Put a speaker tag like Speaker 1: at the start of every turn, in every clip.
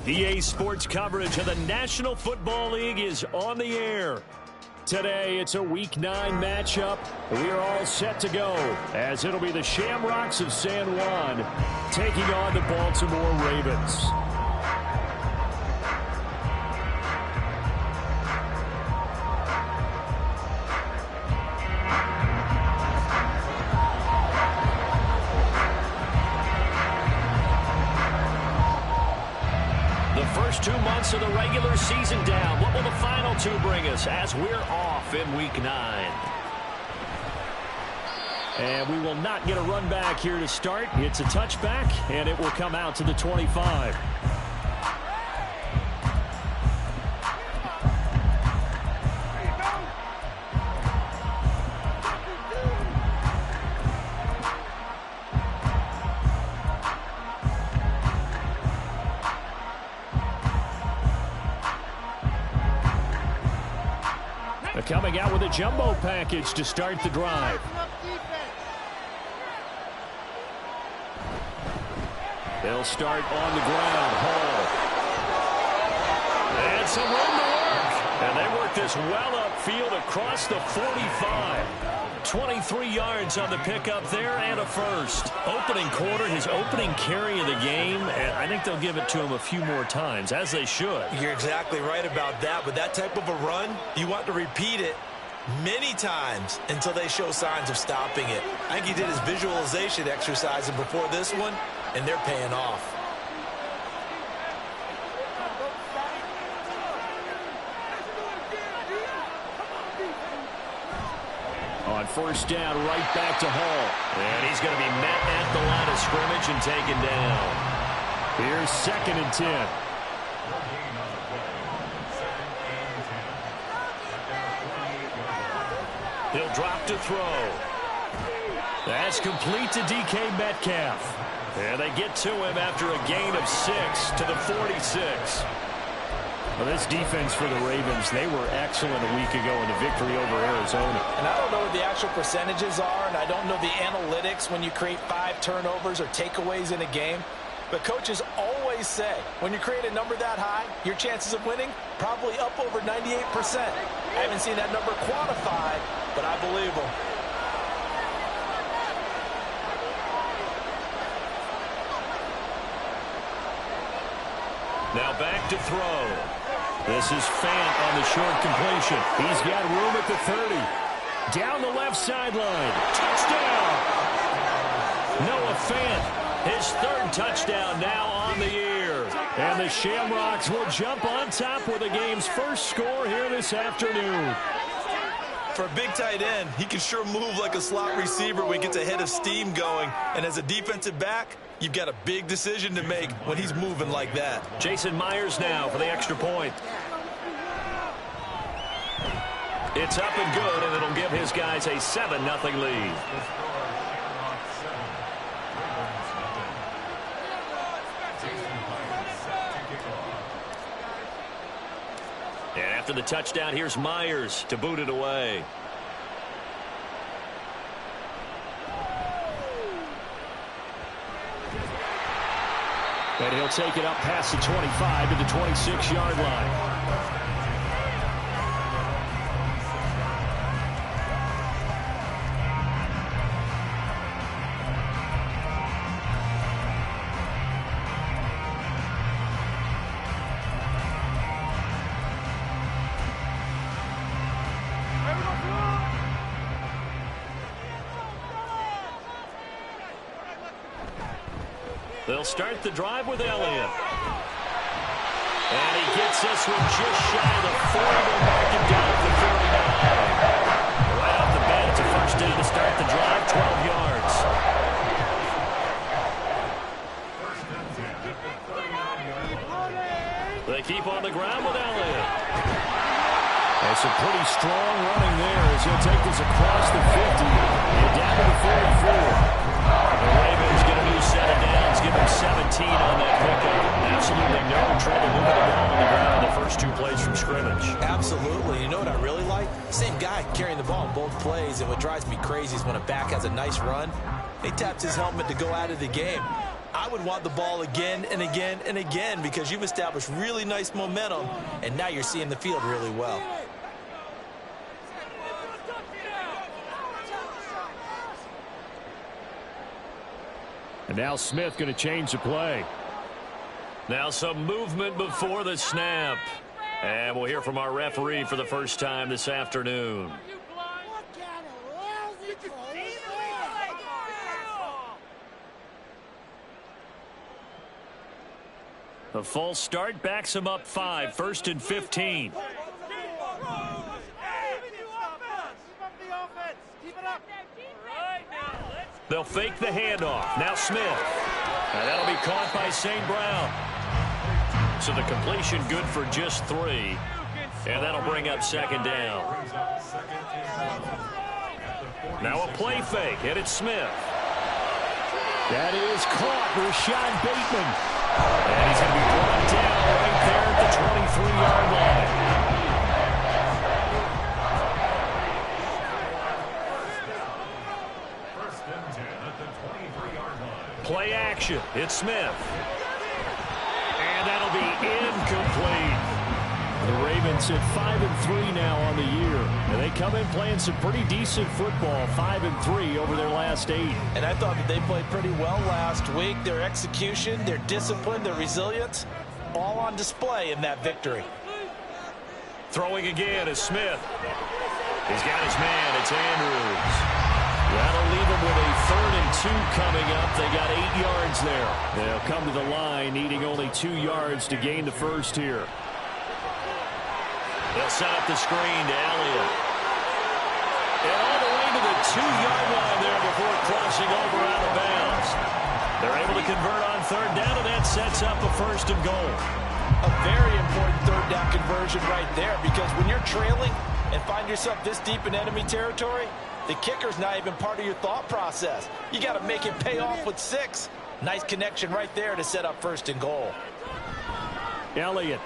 Speaker 1: EA Sports coverage of the National Football League is on the air. Today, it's a Week 9 matchup. We are all set to go, as it'll be the Shamrocks of San Juan taking on the Baltimore Ravens. First 2 months of the regular season down. What will the final 2 bring us as we're off in Week 9? And we will not get a run back here to start. It's a touchback, and it will come out to the 25. Coming out with a jumbo package to start the drive. They'll start on the ground. Hall. And some room to work. And they work this well upfield across the 45. 23 yards on the pickup there and a first. Opening quarter, his opening carry of the game, and I think they'll give it to him a few more times, as they should.
Speaker 2: You're exactly right about that. With that type of a run, you want to repeat it many times until they show signs of stopping it. I think he did his visualization exercise before this one, and they're paying off.
Speaker 1: On first down, right back to Hall. And he's going to be met at the line of scrimmage and taken down. Here's 2nd and 10. He'll drop to throw. That's complete to DK Metcalf. And they get to him after a gain of 6 to the 46. Well, this defense for the Ravens, they were excellent a week ago in the victory over Arizona.
Speaker 3: And I don't know what the actual percentages are, and I don't know the analytics when you create 5 turnovers or takeaways in a game. But coaches always say, when you create a number that high, your chances of winning probably up over 98%. I haven't seen that number quantified, but I believe them.
Speaker 1: Now back to throw. This is Fant on the short completion. He's got room at the 30. Down the left sideline. Touchdown! Noah Fant, his 3rd touchdown now on the year. And the Shamrocks will jump on top with the game's first score here this afternoon.
Speaker 2: For a big tight end, he can sure move like a slot receiver when he gets a head of steam going. And as a defensive back, you've got a big decision to make when he's moving like that.
Speaker 1: Jason Myers now for the extra point. It's up and good, and it'll give his guys a 7-0 lead. And after the touchdown, here's Myers to boot it away. And he'll take it up past the 25 to the 26-yard line. They'll start the drive with Elliott. And he gets this one just shy of the 40. They'll mark him down at the 39. Right off the bat, it's a first down to start the drive, 12 yards. They keep on the ground with Elliott. That's a pretty strong running there as he'll take this across the 50 and down to the 44. The Ravens get a new set of downs, give him 17 on that pickup. Absolutely no trouble moving the ball on the ground the first 2 plays from scrimmage.
Speaker 3: Absolutely. You know what I really like? Same guy carrying the ball in both plays, and what drives me crazy is when a back has a nice run, he taps his helmet to go out of the game.
Speaker 2: I would want the ball again and again and again because you've established really nice momentum, and now you're seeing the field really well.
Speaker 1: And now Smith going to change the play. Now some movement before the snap. And we'll hear from our referee for the first time this afternoon. A false start backs him up 5, 1st and 15. They'll fake the handoff. Now Smith. And that'll be caught by St. Brown. So the completion good for just 3. And that'll bring up 2nd down. Now a play fake. And it's Smith. That is caught. Rashad Bateman. And he's going to be brought down right there at the 23-yard line. Play action. It's Smith. And that'll be incomplete. The Ravens at 5-3 now on the year. And they come in playing some pretty decent football, 5-3 over their last 8.
Speaker 3: And I thought that they played pretty well last week. Their execution, their discipline, their resilience, all on display in that victory.
Speaker 1: Throwing again is Smith. He's got his man. It's Andrews. That'll leave him with a 3rd and 2 coming up. They got 8 yards there. They'll come to the line needing only 2 yards to gain the first here. They'll set up the screen to Elliott. And all the way to the 2-yard line there before crossing over out of bounds. They're able to convert on 3rd down, and that sets up a 1st and goal.
Speaker 3: A very important 3rd down conversion right there, because when you're trailing and find yourself this deep in enemy territory, the kicker's not even part of your thought process. You got to make it pay off with 6. Nice connection right there to set up 1st and goal.
Speaker 1: Elliott.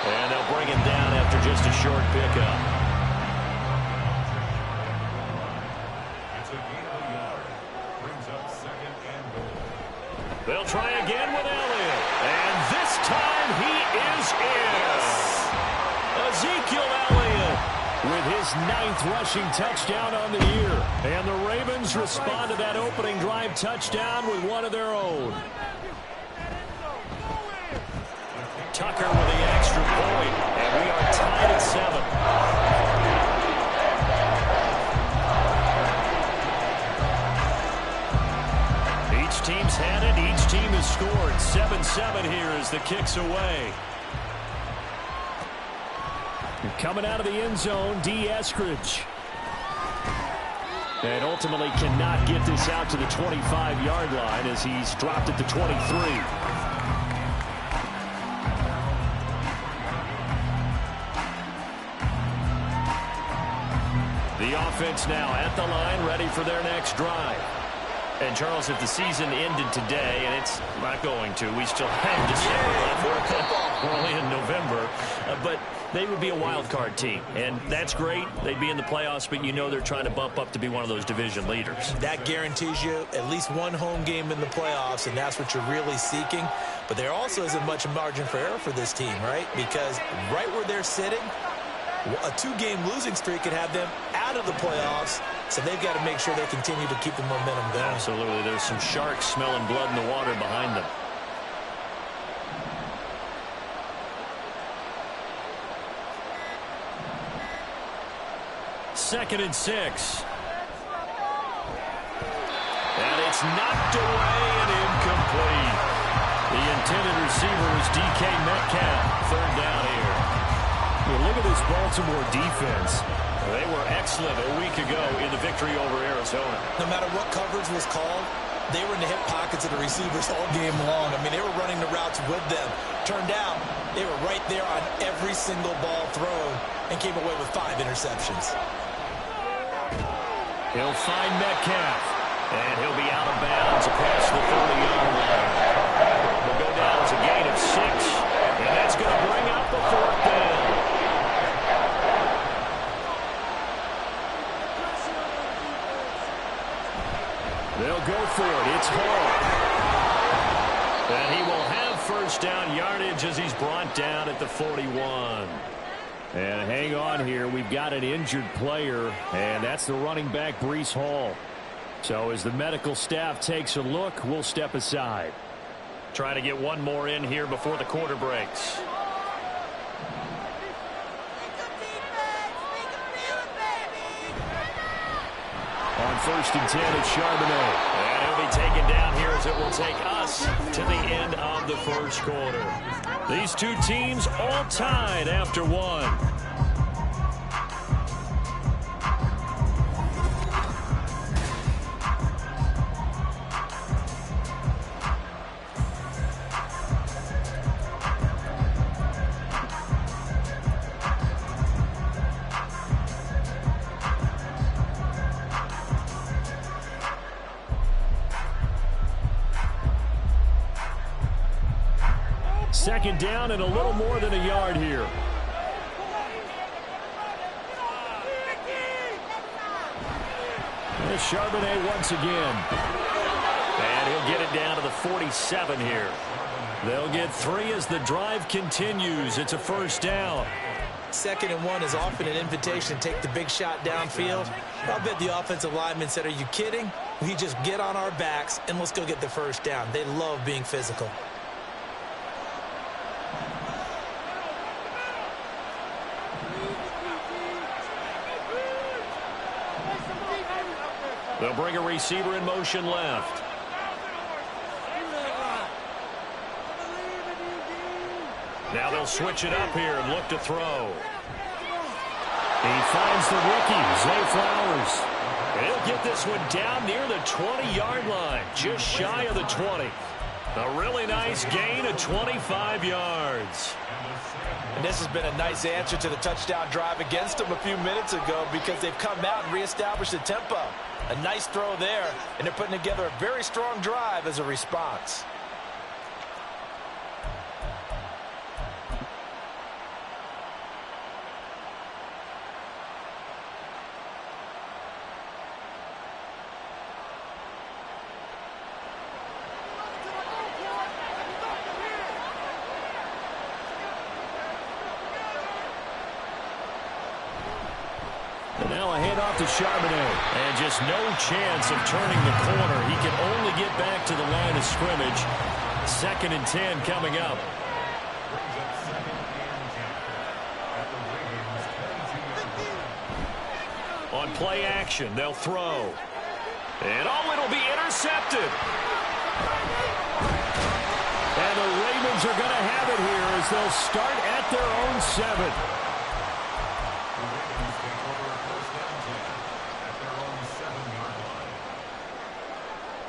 Speaker 1: And they'll bring him down after just a short pickup.
Speaker 4: It's a gain of a yard. Brings up 2nd and goal.
Speaker 1: They'll try again with Elliott. And this time he is in. Ezekiel Elliott with his 9th rushing touchdown on the year. And the Ravens respond to that opening drive touchdown with one of their own. Tucker with the extra point, and we are tied at 7. Each team's had it. Each team has scored. 7-7 here as the kick's away. And coming out of the end zone, D. Eskridge. And ultimately cannot get this out to the 25-yard line as he's dropped at the 23. The offense now at the line, ready for their next drive. And, Charles, if the season ended today, and it's not going to, we still have December left. We're only in November. But they would be a wild card team. And that's great. They'd be in the playoffs, but you know they're trying to bump up to be one of those division leaders.
Speaker 2: That guarantees you at least one home game in the playoffs, and that's what you're really seeking. But there also isn't much margin for error for this team, right? Because right where they're sitting, a 2-game losing streak could have them out of the playoffs, so they've got to make sure they continue to keep the momentum going.
Speaker 1: Absolutely. There's some sharks smelling blood in the water behind them. Second and 6. And it's knocked away and incomplete. The intended receiver is D.K. Metcalf. 3rd down here. Well, look at this Baltimore defense. They were excellent a week ago in the victory over Arizona.
Speaker 2: No matter what coverage was called, they were in the hip pockets of the receivers all game long. I mean, they were running the routes with them. Turned out, they were right there on every single ball thrown and came away with 5 interceptions.
Speaker 1: He'll find Metcalf, and he'll be out of bounds across the 30-yard line. He'll go down as a gain of 6, and that's going to bring up the 4th down. They'll go for it. It's Hall. And he will have first down yardage as he's brought down at the 41. And hang on here. We've got an injured player, and that's the running back, Breece Hall. So as the medical staff takes a look, we'll step aside. Try to get one more in here before the quarter breaks. On 1st and 10, it's Charbonnet. And he'll be taken down here as it will take us to the end of the first quarter. These two teams all tied after one. Second down and a little more than a yard here. There's Charbonnet once again. And he'll get it down to the 47 here. They'll get 3 as the drive continues. It's a first down.
Speaker 3: 2nd and 1 is often an invitation to take the big shot downfield. I'll bet the offensive lineman said, "Are you kidding? We just get on our backs and let's go get the first down." They love being physical.
Speaker 1: They'll bring a receiver in motion left. Now they'll switch it up here and look to throw. He finds the rookie, Zay Flowers. And he'll get this one down near the 20-yard line, just shy of the 20. A really nice gain of 25 yards.
Speaker 3: And this has been a nice answer to the touchdown drive against them a few minutes ago because they've come out and reestablished the tempo. A nice throw there, and they're putting together a very strong drive as a response.
Speaker 1: And now a handoff to Charbonnet. And just no chance of turning the corner. He can only get back to the line of scrimmage. 2nd and 10 coming up. On play action, they'll throw. And oh, it'll be intercepted. And the Ravens are going to have it here as they'll start at their own 7.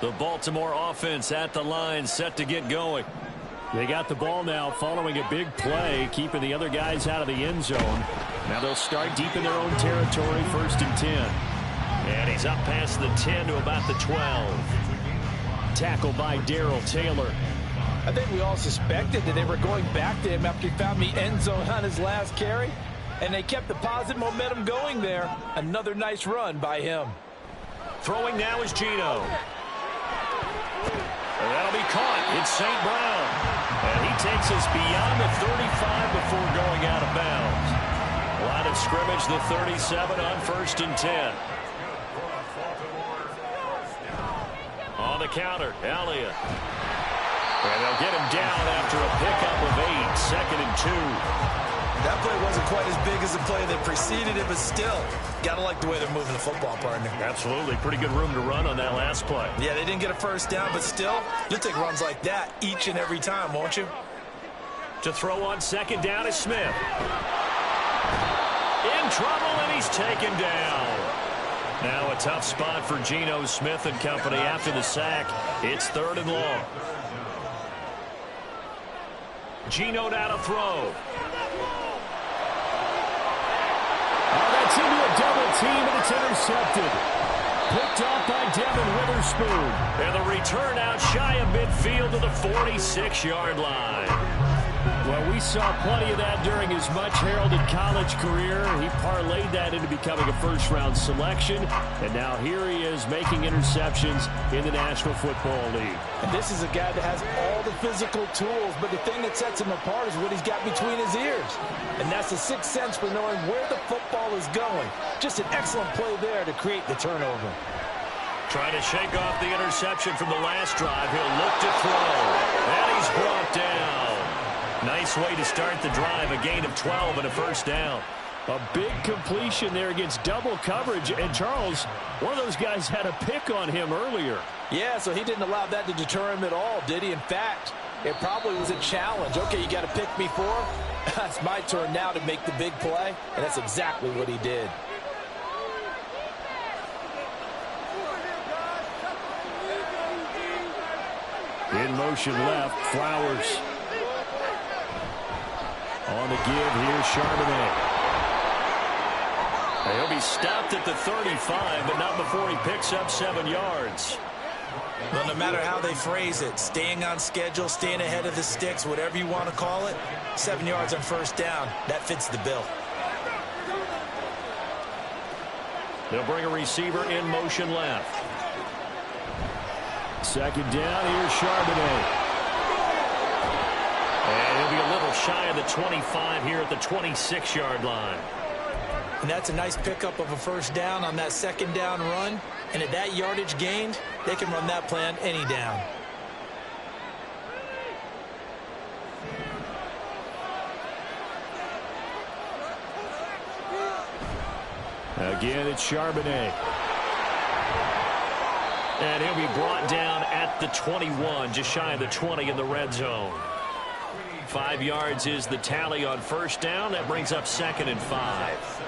Speaker 1: The Baltimore offense at the line, set to get going. They got the ball now following a big play, keeping the other guys out of the end zone. Now they'll start deep in their own territory, 1st and 10. And he's up past the 10 to about the 12. Tackled by Darrell Taylor.
Speaker 3: I think we all suspected that they were going back to him after he found the end zone on his last carry. And they kept the positive momentum going there. Another nice run by him.
Speaker 1: Throwing now is Geno. And that'll be caught. It's St. Brown. And he takes us beyond the 35 before going out of bounds. Line of scrimmage, the 37 on 1st and 10. On the counter, Elliott. And they'll get him down after a pickup of 8, 2nd and 2.
Speaker 2: That play wasn't quite as big as the play that preceded it, but still, gotta like the way they're moving the football, partner.
Speaker 1: Absolutely. Pretty good room to run on that last play.
Speaker 2: Yeah, they didn't get a first down, but still, you'll take runs like that each and every time, won't you?
Speaker 1: To throw on 2nd down is Smith. In trouble, and he's taken down. Now a tough spot for Geno Smith and company after the sack. It's 3rd and long. Geno now to throw. That's into a double team, and it's intercepted. Picked off by Devin Witherspoon. And the return out shy of midfield to the 46-yard line. Well, we saw plenty of that during his much-heralded college career. He parlayed that into becoming a first-round selection, and now here he is making interceptions in the National Football League.
Speaker 3: And this is a guy that has all the physical tools, but the thing that sets him apart is what he's got between his ears. And that's the sixth sense for knowing where the football is going. Just an excellent play there to create the turnover.
Speaker 1: Trying to shake off the interception from the last drive. He'll look to throw. And he's brought down. Nice way to start the drive. A gain of 12 and a first down. A big completion there against double coverage. And Charles, one of those guys had a pick on him earlier.
Speaker 3: Yeah, so he didn't allow that to deter him at all, did he? In fact, it probably was a challenge. Okay, you got to pick me for? It's my turn now to make the big play. And that's exactly what he did.
Speaker 1: In motion left, Flowers. On the give, here's Charbonnet. He'll be stopped at the 35, but not before he picks up 7 yards.
Speaker 2: Well, no matter how they phrase it, staying on schedule, staying ahead of the sticks, whatever you want to call it, 7 yards on first down, that fits the bill.
Speaker 1: They'll bring a receiver in motion left. Second down, here's Charbonnet. And he'll be a little shy of the 25 here at the 26-yard line.
Speaker 2: And that's a nice pickup of a first down on that second down run. And at that yardage gained, they can run that play on any down.
Speaker 1: Again, it's Charbonnet. And he'll be brought down at the 21, just shy of the 20 in the red zone. 5 yards is the tally on first down. That brings up 2nd and 5.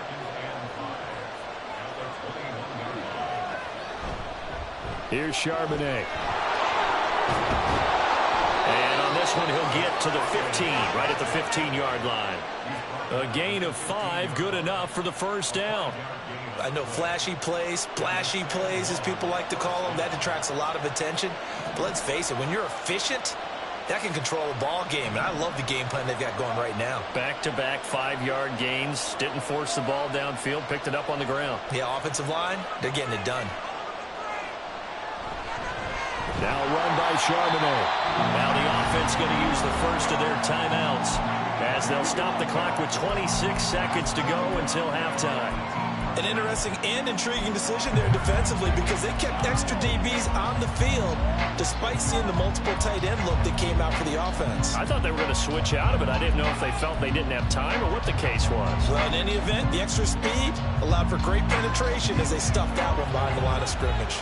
Speaker 1: Here's Charbonnet. And on this one, he'll get to the 15, right at the 15-yard line. A gain of 5, good enough for the first down.
Speaker 2: I know flashy plays, splashy plays, as people like to call them, that attracts a lot of attention. But let's face it, when you're efficient, that can control a ball game. And I love the game plan they've got going right now.
Speaker 1: Back-to-back 5-yard gains. Didn't force the ball downfield. Picked it up on the ground.
Speaker 2: Yeah, offensive line, they're getting it done.
Speaker 1: Now run by Charbonnet. Now the offense going to use the first of their timeouts as they'll stop the clock with 26 seconds to go until halftime.
Speaker 2: An interesting and intriguing decision there defensively because they kept extra DBs on the field despite seeing the multiple tight end look that came out for the offense.
Speaker 1: I thought they were going to switch out of it. I didn't know if they felt they didn't have time or what the case was.
Speaker 2: Well, in any event, the extra speed allowed for great penetration as they stuffed that one behind the line of scrimmage.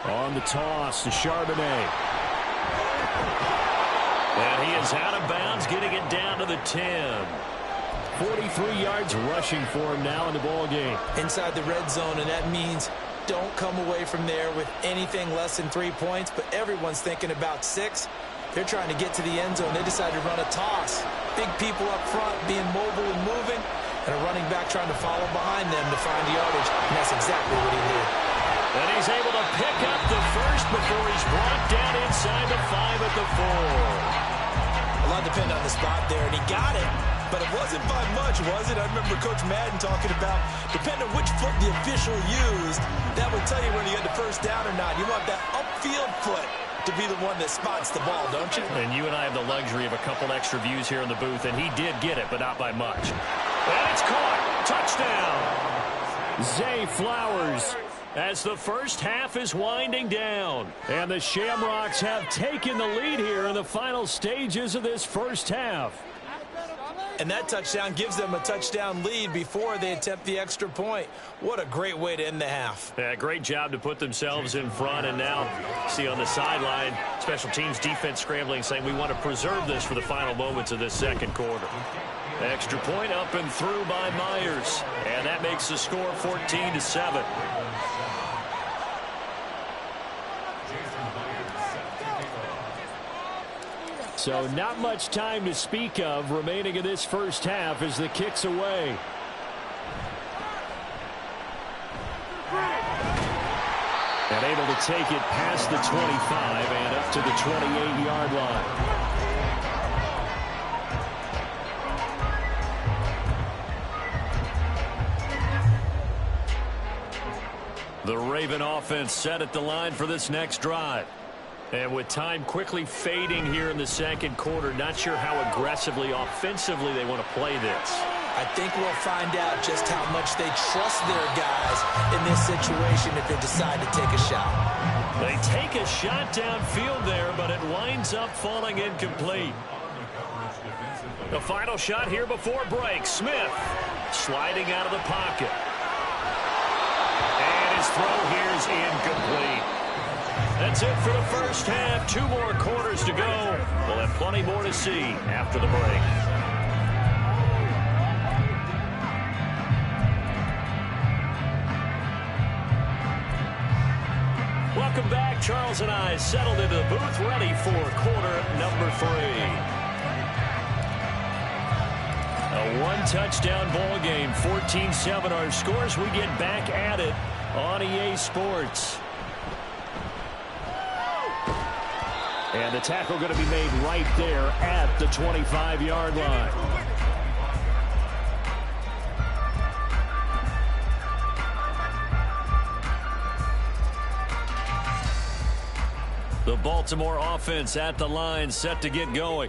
Speaker 1: On the toss to Charbonnet. And he is out of bounds, getting it down to the 10. 43 yards rushing for him now in the ball game.
Speaker 2: Inside the red zone, and that means don't come away from there with anything less than 3 points, but everyone's thinking about 6. They're trying to get to the end zone. They decide to run a toss. Big people up front being mobile and moving, and a running back trying to follow behind them to find yardage, and that's exactly what he did.
Speaker 1: And he's able to pick up the first before he's brought down inside the 5 at the 4.
Speaker 2: A lot depended on the spot there, and he got it, but it wasn't by much, was it? I remember Coach Madden talking about, depending on which foot the official used, that would tell you whether you had the first down or not. You want that upfield foot to be the one that spots the ball, don't you?
Speaker 1: And you and I have the luxury of a couple extra views here in the booth, and he did get it, but not by much. And it's caught. Touchdown. Zay Flowers. As the first half is winding down. And the Shamrocks have taken the lead here in the final stages of this first half.
Speaker 2: And that touchdown gives them a touchdown lead before they attempt the extra point. What a great way to end the half.
Speaker 1: Yeah, great job to put themselves in front. And now, see on the sideline, special teams defense scrambling, saying we want to preserve this for the final moments of this second quarter. Extra point up and through by Myers. And that makes the score 14-7. So not much time to speak of remaining in this first half as the kick's away. And able to take it past the 25 and up to the 28-yard line. The Raven offense set at the line for this next drive. And with time quickly fading here in the second quarter, not sure how aggressively, offensively they want to play this.
Speaker 3: I think we'll find out just how much they trust their guys in this situation if they decide to take a shot.
Speaker 1: They take a shot downfield there, but it winds up falling incomplete. The final shot here before break. Smith sliding out of the pocket. And his throw here is incomplete. That's it for the first half. 2 more quarters to go. We'll have plenty more to see after the break. Welcome back. Charles and I settled into the booth, ready for quarter number 3. A 1-touchdown ball game, 14-7 our scores. We get back at it on EA Sports. And the tackle going to be made right there at the 25-yard line. The Baltimore offense at the line, set to get going.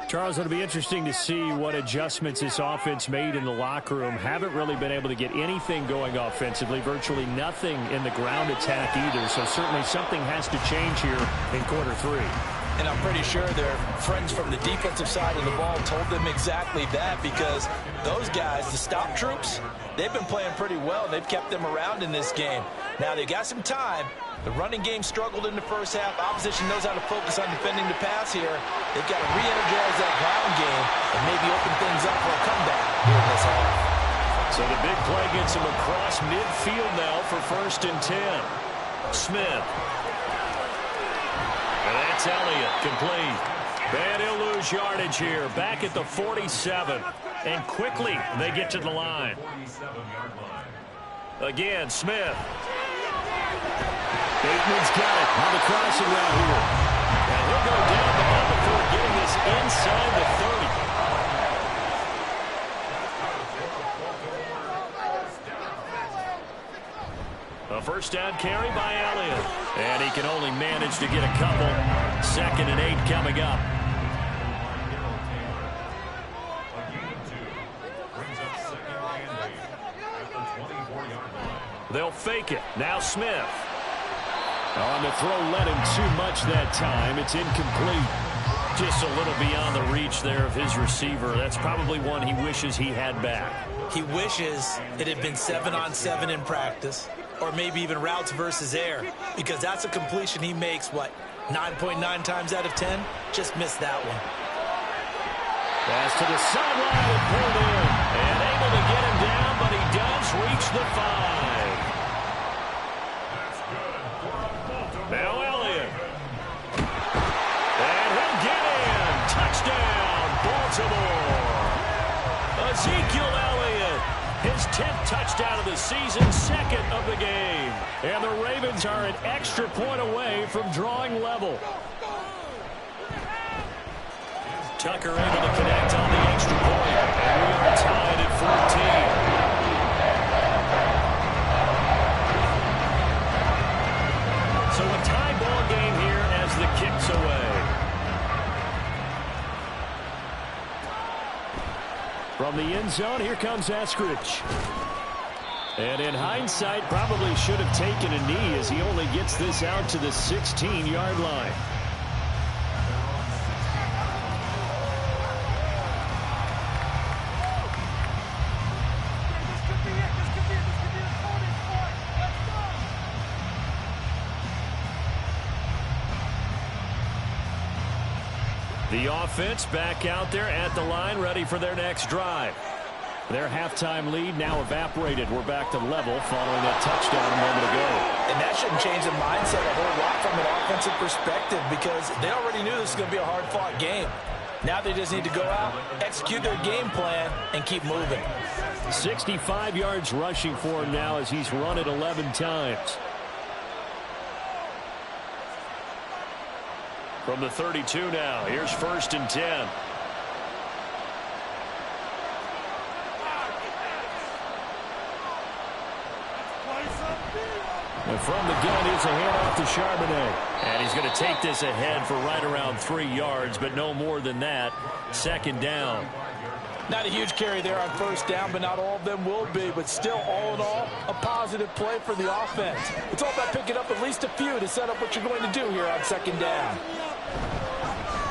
Speaker 1: Charles, it'll be interesting to see what adjustments this offense made in the locker room. Haven't really been able to get anything going offensively, virtually nothing in the ground attack either. So certainly something has to change here in quarter 3.
Speaker 3: And I'm pretty sure their friends from the defensive side of the ball told them exactly that, because those guys, the stop troops, they've been playing pretty well. They've kept them around in this game. Now they got some time. The running game struggled in the first half. Opposition knows how to focus on defending the pass here. They've got to re-energize that ground game and maybe open things up for a comeback here in this half.
Speaker 1: So the big play gets him across midfield now for 1st and 10. Smith. And that's Elliott, complete. And he'll lose yardage here, back at the 47. And quickly they get to the line. Again, Smith. Bateman's got it on the crossing route here. And he'll go down the ball before getting this inside the 30. A first down carry by Elliott. And he can only manage to get a couple. 2nd and 8 coming up. They'll fake it. Now Smith. On the throw, led him too much that time. It's incomplete. Just a little beyond the reach there of his receiver. That's probably one he wishes he had back.
Speaker 3: He wishes it had been 7-on-7 in practice, or maybe even routes versus air, because that's a completion he makes, 9.9 times out of 10? Just missed that one.
Speaker 1: Pass to the sideline and pulled in. And able to get him down, but he does reach the 5. Now Elliott. And he'll get in. Touchdown, Baltimore. Ezekiel Elliott. His 10th touchdown of the season, 2nd of the game. And the Ravens are an extra point away from drawing level. Tucker able to connect on the extra point. And we are tied at 14. So a tie ball game here as the kick's away. From the end zone, here comes Eskridge. And in hindsight, probably should have taken a knee as he only gets this out to the 16-yard line. The offense back out there at the line, ready for their next drive. Their halftime lead now evaporated. We're back to level following that touchdown a moment ago.
Speaker 3: And that shouldn't change the mindset a whole lot from an offensive perspective, because they already knew this was going to be a hard-fought game. Now they just need to go out, execute their game plan, and keep moving.
Speaker 1: 65 yards rushing for him now as he's run it 11 times. From the 32 now, here's 1st and 10. And from the gun, here's a handoff to Charbonnet. And he's going to take this ahead for right around 3 yards, but no more than that. 2nd down.
Speaker 3: Not a huge carry there on 1st down, but not all of them will be. But still, all in all, a positive play for the offense. It's all about picking up at least a few to set up what you're going to do here on 2nd down.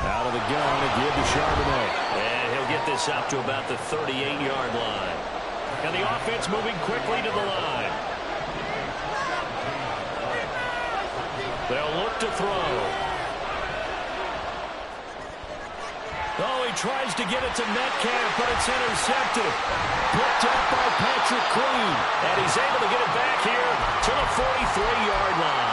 Speaker 1: Out of the gun, a give to Charbonnet. And he'll get this up to about the 38-yard line. And the offense moving quickly to the line. They'll look to throw. Oh, he tries to get it to Metcalf, but it's intercepted. Picked up by Patrick Queen. And he's able to get it back here to the 43-yard line.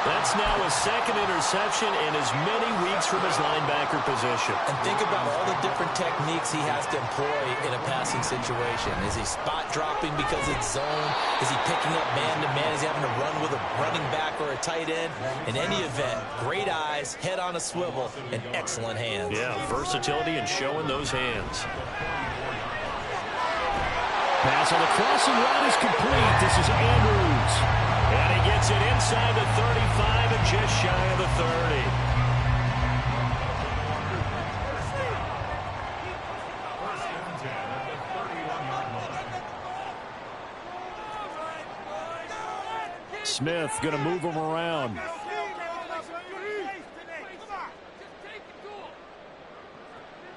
Speaker 1: That's now his 2nd interception in as many weeks from his linebacker position.
Speaker 2: And think about all the different techniques he has to employ in a passing situation. Is he spot dropping because it's zone? Is he picking up man-to-man? Is he having to run with a running back or a tight end? In any event, great eyes, head on a swivel, and excellent hands.
Speaker 1: Yeah, versatility and showing those hands. Pass on the crossing route is complete. This is Andrews. And he gets it inside the 35 and just shy of the 30. Smith going to move him around.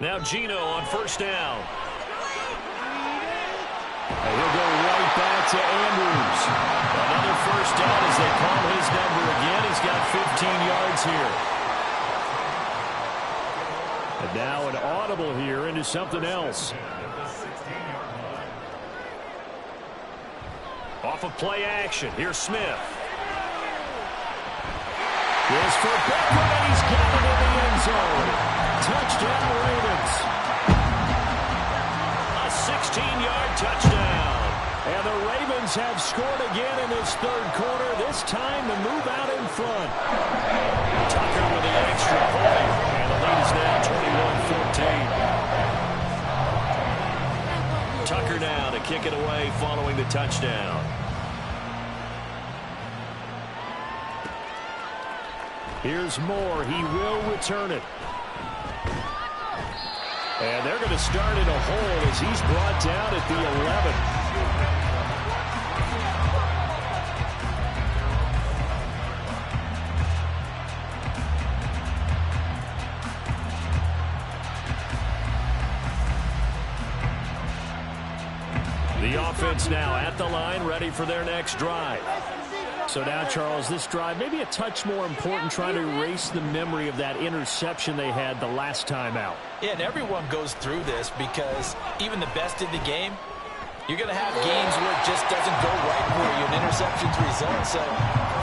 Speaker 1: Now Geno on 1st down. And he'll go right back to Andrews. Another 1st down as they call his number again. He's got 15 yards here. And now an audible here into something else. Off of play action. Here's Smith. Here's for Beckham, and he's got it in the end zone. Touchdown, Ravens. A 16-yard touchdown. And the Ravens have scored again in this 3rd quarter. This time to move out in front. Tucker with the extra point. And the lead is now 21-14. Tucker now to kick it away following the touchdown. Here's Moore. He will return it. And they're going to start in a hole as he's brought down at the 11. The offense now at the line, ready for their next drive. So now, Charles, this drive maybe a touch more important, trying to erase the memory of that interception they had the last time out.
Speaker 3: Yeah, and everyone goes through this because even the best in the game, you're going to have games where it just doesn't go right for you. An interception's result. So,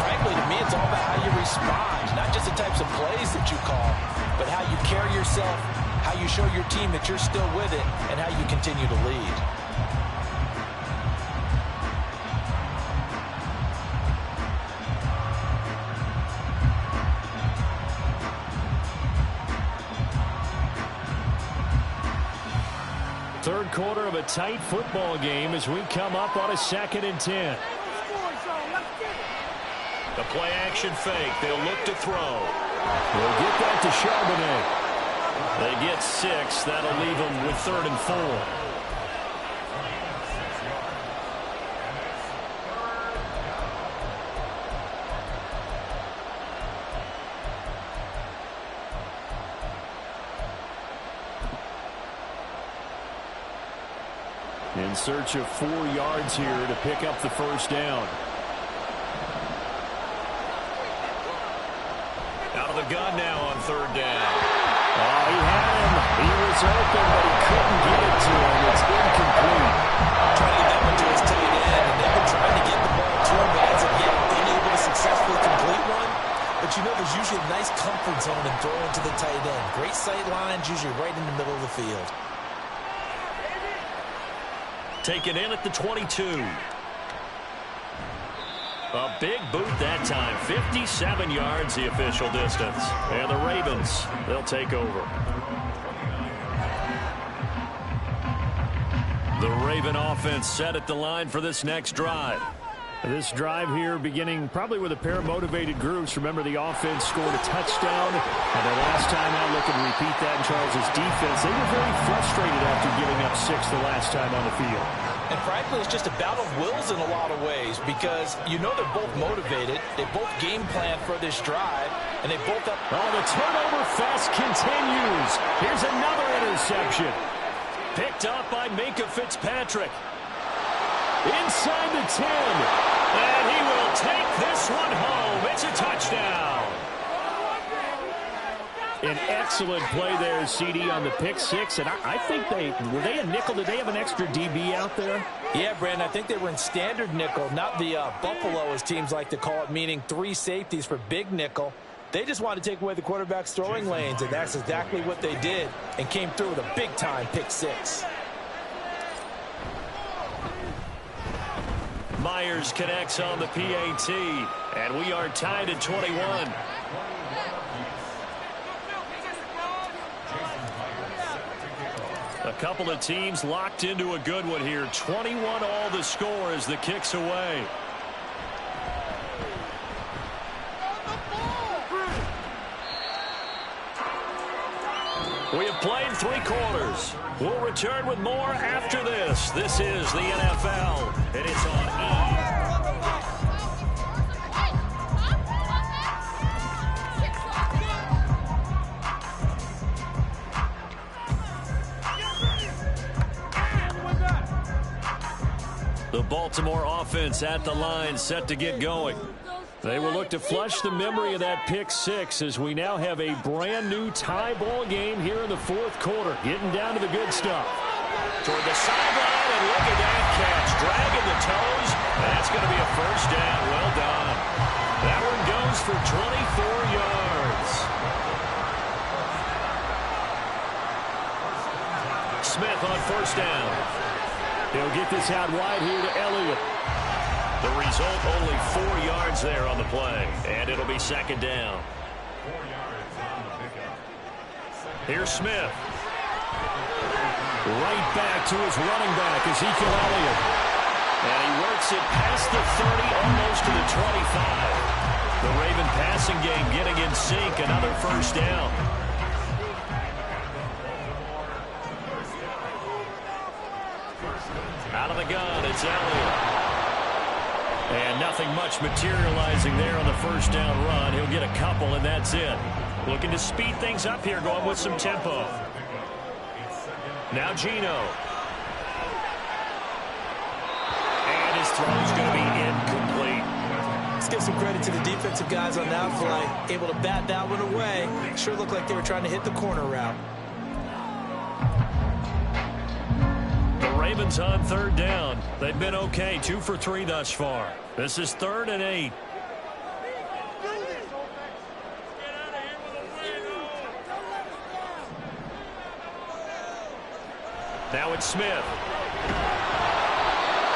Speaker 3: frankly, to me, it's all about how you respond. Not just the types of plays that you call, but how you carry yourself, how you show your team that you're still with it, and how you continue to lead.
Speaker 1: Third quarter of a tight football game as we come up on a 2nd and 10. The play action fake. They'll look to throw. They'll get that to Charbonnet. They get 6. That'll leave them with 3rd and 4. In search of 4 yards here to pick up the 1st down. Out of the gun now on 3rd down. Oh, he had him. He was open, but he couldn't get it to him. It's incomplete.
Speaker 2: Trying to get that one to his tight end, and they've been trying to get the ball to him, but as of yet, unable to successfully complete one. But you know, there's usually a nice comfort zone in throwing to the tight end. Great sight lines, usually right in the middle of the field.
Speaker 1: Taken in at the 22. A big boot that time. 57 yards the official distance. And the Ravens, they'll take over. The Raven offense set at the line for this next drive.
Speaker 5: This drive here beginning probably with a pair of motivated groups. Remember, the offense scored a touchdown. And the last time out, looking to repeat that in Charles' defense. They were very frustrated after giving up 6 the last time on the field.
Speaker 3: And frankly, it's just a battle of wills in a lot of ways because you know they're both motivated. They both game plan for this drive, and they both have...
Speaker 1: Oh, the turnover fest continues. Here's another interception. Picked up by Minkah Fitzpatrick. Inside the 10. And he will take this one home. It's a touchdown.
Speaker 5: An excellent play there, CD, on the pick six. And I think were they a nickel? Did they have an extra DB out there?
Speaker 3: Yeah, Brandon, I think they were in standard nickel, not the Buffalo, as teams like to call it, meaning 3 safeties for big nickel. They just wanted to take away the quarterback's throwing lanes, and that's exactly what they did and came through with a big-time pick six.
Speaker 1: Myers connects on the PAT, and we are tied at 21. A couple of teams locked into a good one here. 21 all the score as the kick's away. We have played 3 quarters. We'll return with more after this. This is the NFL, and it's on E! The Baltimore offense at the line, set to get going. They will look to flush the memory of that pick six as we now have a brand new tie ball game here in the 4th quarter. Getting down to the good stuff. Toward the sideline, and look at that catch. Dragging the toes. That's going to be a first down. Well done. That one goes for 24 yards. Smith on first down.
Speaker 5: He'll get this out wide here to Elliott.
Speaker 1: The result, only 4 yards there on the play, and it'll be second down.
Speaker 4: 4 yards on the pickup.
Speaker 1: Here's Smith.
Speaker 5: Right back to his running back, Ezekiel Elliott.
Speaker 1: And he works it past the 30, almost to the 25. The Raven passing game getting in sync, another first down. Out of the gun, it's Elliott. And nothing much materializing there on the first down run. He'll get a couple, and that's it. Looking to speed things up here, going with some tempo. Now Geno. And his throw's going to be incomplete.
Speaker 3: Let's give some credit to the defensive guys on that play. Able to bat that one away. Sure looked like they were trying to hit the corner route.
Speaker 1: Ravens on third down. They've been okay, 2 for 3 thus far. This is 3rd and 8. Now it's Smith.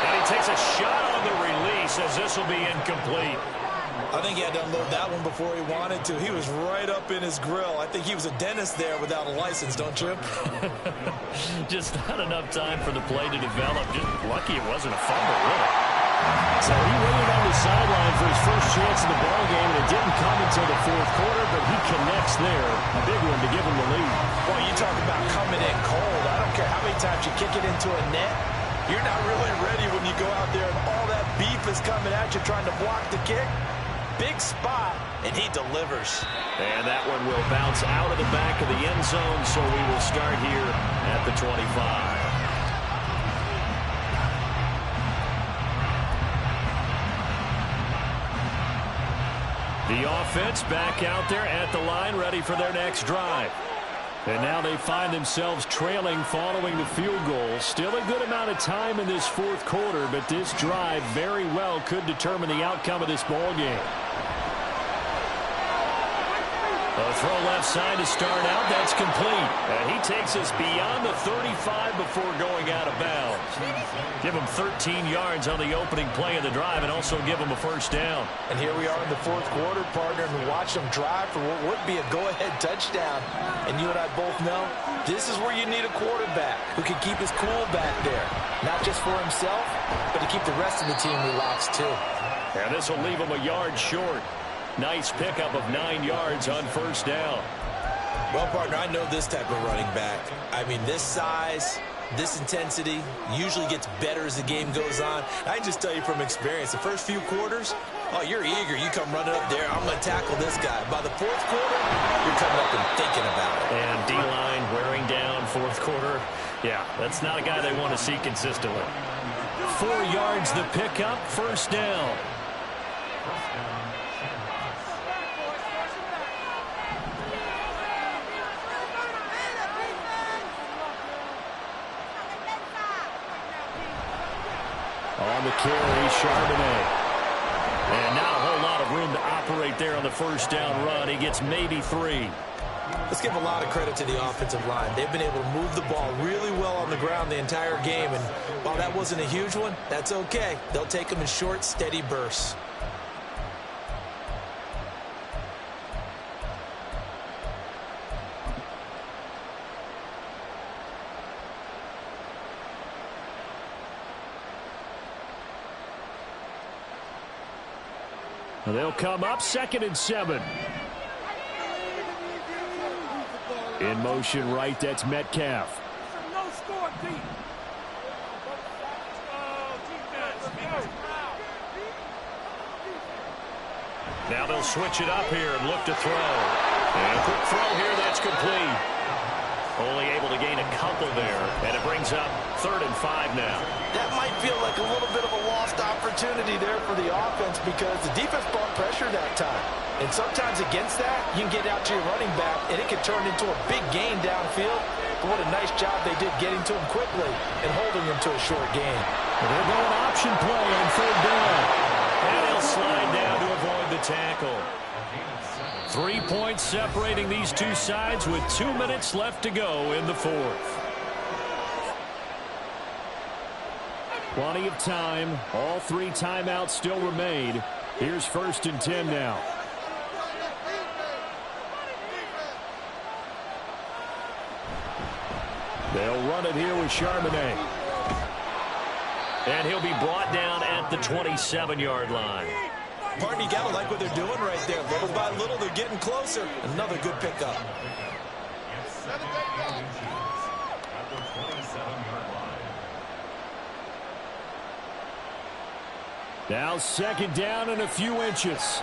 Speaker 1: And he takes a shot on the release as this will be incomplete.
Speaker 3: I think he had to unload that one before he wanted to. He was right up in his grill. I think he was a dentist there without a license, don't you?
Speaker 1: Just not enough time for the play to develop. Just lucky it wasn't a fumble, really.
Speaker 5: So he waited on the sideline for his first chance in the ballgame, and it didn't come until the 4th quarter, but he connects there. A big one to give him the lead.
Speaker 3: Well, you talk about coming in cold. I don't care how many times you kick it into a net. You're not really ready when you go out there and all that beef is coming at you trying to block the kick. Big spot, and he delivers.
Speaker 1: And that one will bounce out of the back of the end zone, so we will start here at the 25. The offense back out there at the line, ready for their next drive. And now they find themselves trailing following the field goal. Still a good amount of time in this 4th quarter, but this drive very well could determine the outcome of this ball game. A throw left side to start out. That's complete. And he takes us beyond the 35 before going out of bounds. Give him 13 yards on the opening play of the drive and also give him a first down.
Speaker 3: And here we are in the fourth quarter, partner, and watch them drive for what would be a go-ahead touchdown. And you and I both know this is where you need a quarterback who can keep his cool back there. Not just for himself, but to keep the rest of the team relaxed too.
Speaker 1: And this will leave him a yard short. Nice pickup of 9 yards on first down.
Speaker 2: Well, partner, I know this type of running back. I mean, this size, this intensity usually gets better as the game goes on. I can just tell you from experience, the first few quarters, oh, you're eager. You come running up there. I'm going to tackle this guy. By the fourth quarter, you're coming up and thinking about it.
Speaker 1: And D-line wearing down fourth quarter. Yeah, that's not a guy they want to see consistently. 4 yards the pickup, first down. On the carry, Charbonnet. And not a whole lot of room to operate there on the first down run. He gets maybe 3.
Speaker 2: Let's give a lot of credit to the offensive line. They've been able to move the ball really well on the ground the entire game. And while that wasn't a huge one, that's okay. They'll take them in short, steady bursts.
Speaker 5: They'll come up 2nd and 7. In motion right, that's Metcalf.
Speaker 4: No score, deep.
Speaker 1: Now they'll switch it up here and look to throw. And a quick throw here, that's complete. Only able to gain a couple there, and it brings up 3rd and 5 now.
Speaker 3: That might feel like a little bit of a lost opportunity there for the offense because the defense brought pressure that time. And sometimes against that, you can get out to your running back, and it can turn into a big gain downfield. But what a nice job they did getting to him quickly and holding him to a short gain.
Speaker 1: And they're going option play on 3rd down. And they'll slide down to avoid the tackle. 3 points separating these two sides with 2 minutes left to go in the fourth.
Speaker 5: Plenty of time. All 3 timeouts still remain. Here's 1st and 10 now. They'll run it here with Charbonnet.
Speaker 1: And he'll be brought down at the 27-yard line.
Speaker 2: Partner, you got to like what they're doing right there. Little by little, they're getting closer. Another good pickup.
Speaker 5: Now 2nd down and a few inches.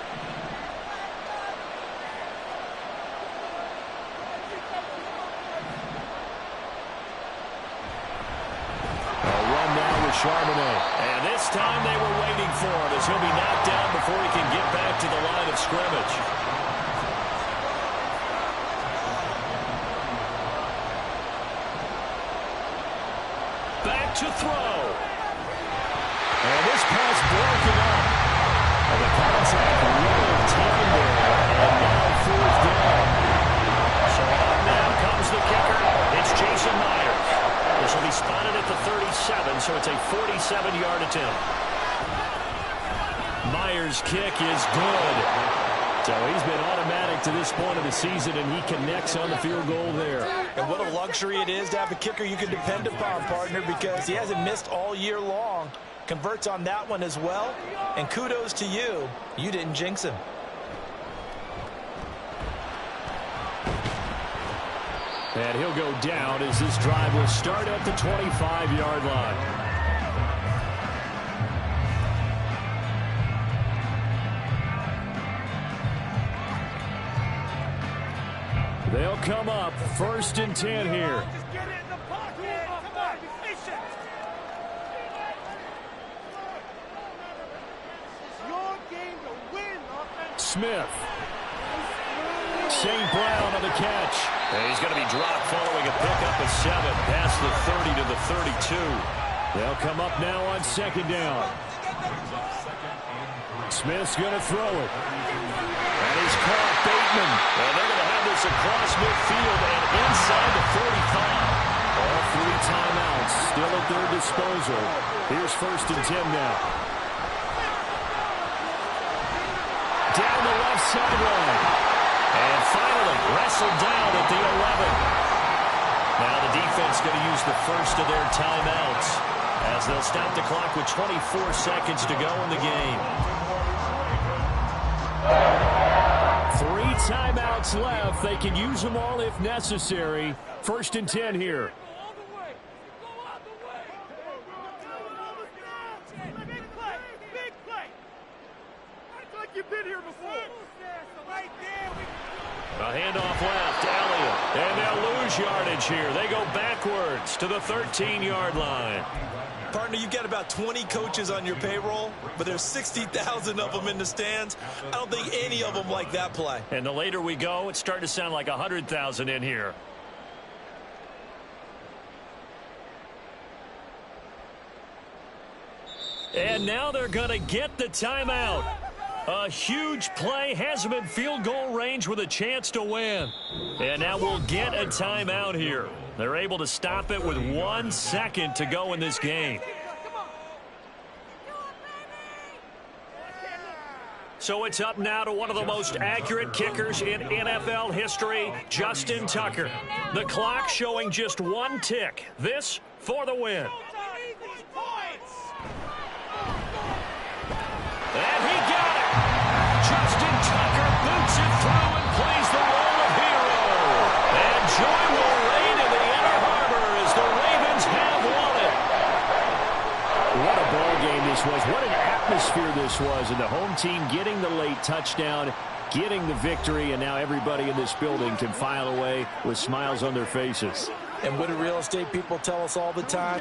Speaker 5: Charbonnet.
Speaker 1: And this time they were waiting for him as he'll be knocked down before he can get back to the line of scrimmage. Back to throw. And this pass broken up. And the contact really timed there. And now 4th down. So up now comes the kicker. It's Jason Myers. This will be spotted at the 37, so it's a 47-yard attempt. Myers' kick is good.
Speaker 5: So he's been automatic to this point of the season, and he connects on the field goal there.
Speaker 3: And what a luxury it is to have a kicker you can depend upon, partner, because he hasn't missed all year long. Converts on that one as well. And kudos to you. You didn't jinx him.
Speaker 5: And he'll go down as this drive will start at the 25-yard line. They'll come up 1st and 10 here.
Speaker 4: Just get it in the pocket. Come on, be patient. It's your game to win, offense.
Speaker 5: Smith. St. Brown on the catch.
Speaker 1: And he's going to be dropped following a pickup of 7 past the 30 to the 32.
Speaker 5: They'll come up now on 2nd down. Smith's going to throw it.
Speaker 1: And he's caught Bateman. And they're going to have run this across midfield and inside the 45. All 3 timeouts still at their disposal. Here's 1st and 10 now. Down the left sideline. And finally wrestled down at the 11. Now the defense going to use the first of their timeouts as they'll stop the clock with 24 seconds to go in the game. 3 timeouts left. They can use them all if necessary. 1st and 10 here. A handoff left, Elliott. And they'll lose yardage here. They go backwards to the 13-yard line.
Speaker 2: Partner, you've got about 20 coaches on your payroll, but there's 60,000 of them in the stands. I don't think any of them like that play.
Speaker 1: And the later we go, it's starting to sound like 100,000 in here. And now they're going to get the timeout. A huge play has them in field goal range with a chance to win. And now we'll get a timeout here. They're able to stop it with 1 second to go in this game. So it's up now to one of the most accurate kickers in NFL history, Justin Tucker. The clock showing just 1 tick. This for the win. And he got it. Justin Tucker boots it through and plays the role of hero. And joy will reign in the Inner Harbor as the Ravens have won it. What a ball game this was. What an atmosphere this was. And the home team getting the late touchdown, getting the victory, and now everybody in this building can file away with smiles on their faces.
Speaker 3: And what do real estate people tell us all the time?